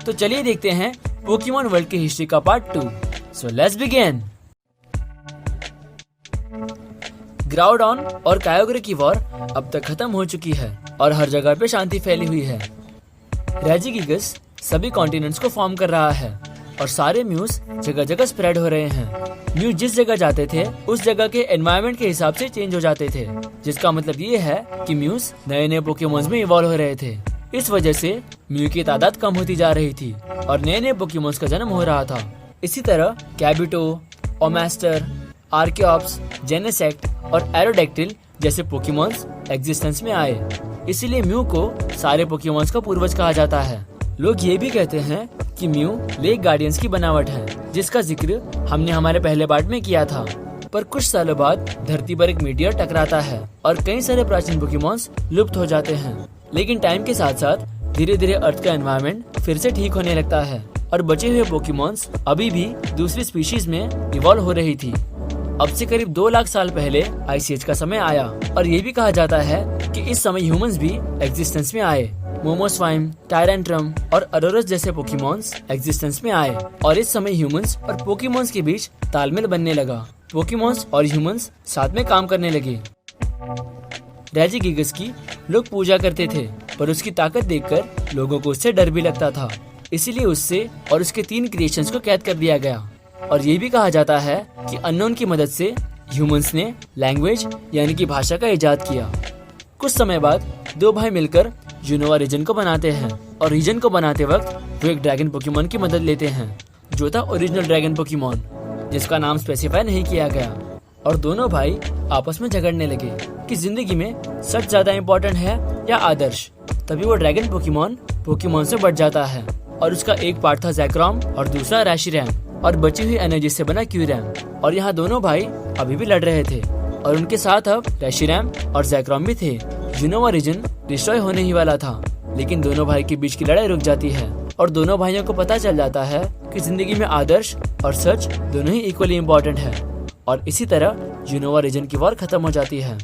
तो चलिए देखते हैं पोकेमॉन वर्ल्ड की हिस्ट्री का part 2। So let's begin. Groudon और कायोग्रे की वॉर अब तक खत्म हो चुकी है और हर जगह पे शांति फैली हुई है। रेजिगिगस सभी कॉन्टिनेंट्स को फॉर्म कर रहा है और सारे म्यूज जगह जगह स्प्रेड हो रहे हैं। म्यू जिस जगह जाते थे उस जगह के एनवायरनमेंट के हिसाब से चेंज हो जाते थे, जिसका मतलब ये है कि म्यूज नए नए पोकेमॉन्स में इवॉल्व हो रहे थे। इस वजह से म्यू की तादाद कम होती जा रही थी और नए नए पोकेमॉन्स का जन्म हो रहा था। इसी तरह कैबिटो, ओमास्टर, आर्कियोप्स, जेनेसेक्ट और एरोडेक्टिल जैसे पोकेमॉन्स एग्जिस्टेंस में आए। इसीलिए म्यू को सारे पोकेमॉन्स का पूर्वज कहा जाता है। लोग ये भी कहते हैं कि म्यू लेक गार्डियंस की बनावट है, जिसका जिक्र हमने हमारे पहले पार्ट में किया था। पर कुछ सालों बाद धरती पर एक मीटियर टकराता है और कई सारे प्राचीन पोकेमॉन्स लुप्त हो जाते हैं। लेकिन टाइम के साथ साथ धीरे धीरे अर्थ का एनवायरनमेंट फिर से ठीक होने लगता है और बचे हुए पोकेमॉन्स अभी भी दूसरी स्पीशीज में इवॉल्व हो रही थी। अब से करीब 2 लाख साल पहले आइस एज का समय आया और ये भी कहा जाता है कि इस समय ह्यूमंस भी एग्जिस्टेंस में आए। मोमोस्वाइम, टायरेंट्रम और अरोरस जैसे पोकेमॉन्स एग्जिस्टेंस में आए और इस समय ह्यूमंस और पोकेमॉन्स के बीच तालमेल बनने लगा। पोकेमॉन्स और ह्यूमंस साथ में काम करने लगे। रेजिगिगस की लोग पूजा करते थे, पर उसकी ताकत देखकर लोगों को उससे डर भी लगता था। इसीलिए उससे और उसके 3 क्रिएशंस को कैद कर दिया गया। और ये भी कहा जाता है कि अननोन की मदद से ह्यूमंस ने लैंग्वेज यानी कि भाषा का इजाद किया। कुछ समय बाद 2 भाई मिलकर जुनोवा रीजन को बनाते हैं और रीजन को बनाते वक्त वो एक ड्रैगन पोकेमॉन की मदद लेते हैं, जो था ओरिजिनल ड्रैगन पोकेमॉन, जिसका नाम स्पेसिफाई नहीं किया गया। और दोनों भाई आपस में झगड़ने लगे कि जिंदगी में सच ज्यादा इम्पोर्टेंट है या आदर्श। तभी वो ड्रैगन पोकेमॉन से बढ़ जाता है और उसका एक पार्ट था जैक्रोम और दूसरा रैशिरैम और बची हुई एनर्जी से बना क्यूरैम। और यहाँ दोनों भाई अभी भी लड़ रहे थे और उनके साथ अब रैशिरैम और जैक्रोम भी थे। जुनोवा रीजन डिस्ट्रॉय होने ही वाला था, लेकिन दोनों भाई के बीच की लड़ाई रुक जाती है और दोनों भाइयों को पता चल जाता है कि जिंदगी में आदर्श और सच दोनों ही इक्वली इम्पोर्टेंट है। और इसी तरह जुनोवा रीजन की वॉर खत्म हो जाती है।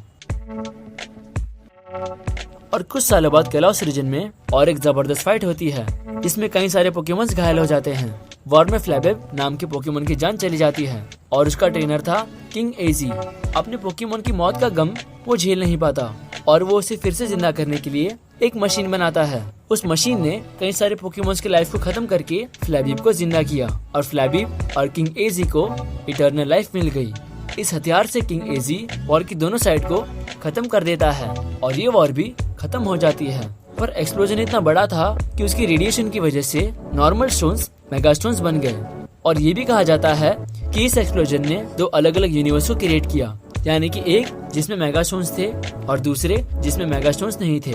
और कुछ सालों बाद कैलॉस रीजन में और एक जबरदस्त फाइट होती है, जिसमें कई सारे पोकेमॉन्स घायल हो जाते हैं। वॉर में फ्लैबेब नाम के पोकेमॉन की जान चली जाती है और उसका ट्रेनर था किंग एजी। अपने पोकेमॉन की मौत का गम वो झेल नहीं पाता और वो उसे फिर से जिंदा करने के लिए एक मशीन बनाता है। उस मशीन ने कई सारे पोकेमॉन्स की लाइफ को खत्म करके फ्लैबीब को जिंदा किया और फ्लैबीब और किंग एजी को इटर्नल लाइफ मिल गई। इस हथियार से किंग एजी वॉर की दोनों साइड को खत्म कर देता है और ये वॉर भी खत्म हो जाती है। पर एक्सप्लोजन इतना बड़ा था कि उसकी रेडिएशन की वजह से नॉर्मल स्टोन्स मेगा स्टोन्स बन गए। और ये भी कहा जाता है कि इस एक्सप्लोजन ने 2 अलग अलग यूनिवर्स को क्रिएट किया, यानी कि एक जिसमें मेगा स्टोन्स थे और दूसरे जिसमें मेगा स्टोन्स नहीं थे।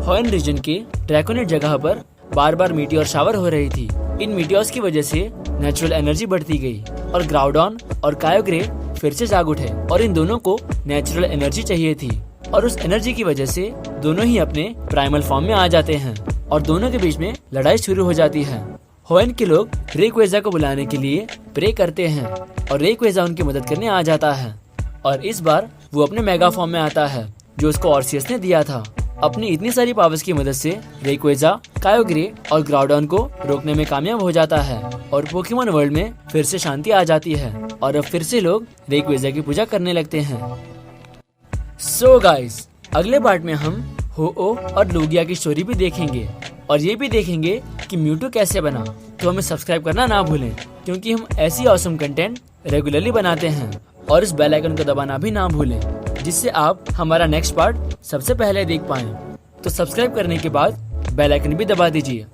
होएन रीजन के ड्रैकोनेट जगह पर बार बार मीटियोर शावर हो रही थी। इन मीटियोर्स की वजह से नेचुरल एनर्जी बढ़ती गई और ग्राउडॉन और कायोग्रे फिर से जाग उठे और इन दोनों को नेचुरल एनर्जी चाहिए थी और उस एनर्जी की वजह से दोनों ही अपने प्राइमल फॉर्म में आ जाते हैं और दोनों के बीच में लड़ाई शुरू हो जाती है। होएन के लोग रेक्वेजा को बुलाने के लिए प्रे करते हैं और रेक्वेजा उनकी मदद करने आ जाता है और इस बार वो अपने मेगा फॉर्म में आता है, जो उसको ऑर्सियस ने दिया था। अपनी इतनी सारी पावर्स की मदद से रेक्वेजा कायोग्रे और ग्राउडॉन को रोकने में कामयाब हो जाता है और पोकेमॉन वर्ल्ड में फिर से शांति आ जाती है और अब फिर से लोग रेक्वेजा की पूजा करने लगते हैं। सो गाइस, अगले पार्ट में हम हो-ओ और लूगिया की स्टोरी भी देखेंगे और ये भी देखेंगे कि म्यूटू कैसे बना। तो हमें सब्सक्राइब करना ना भूलें, क्योंकि हम ऐसी ऑसम कंटेंट रेगुलरली बनाते हैं। और इस बेल आइकन को दबाना भी ना भूलें, जिससे आप हमारा नेक्स्ट पार्ट सबसे पहले देख पाएं। तो सब्सक्राइब करने के बाद बेल आइकन भी दबा दीजिए।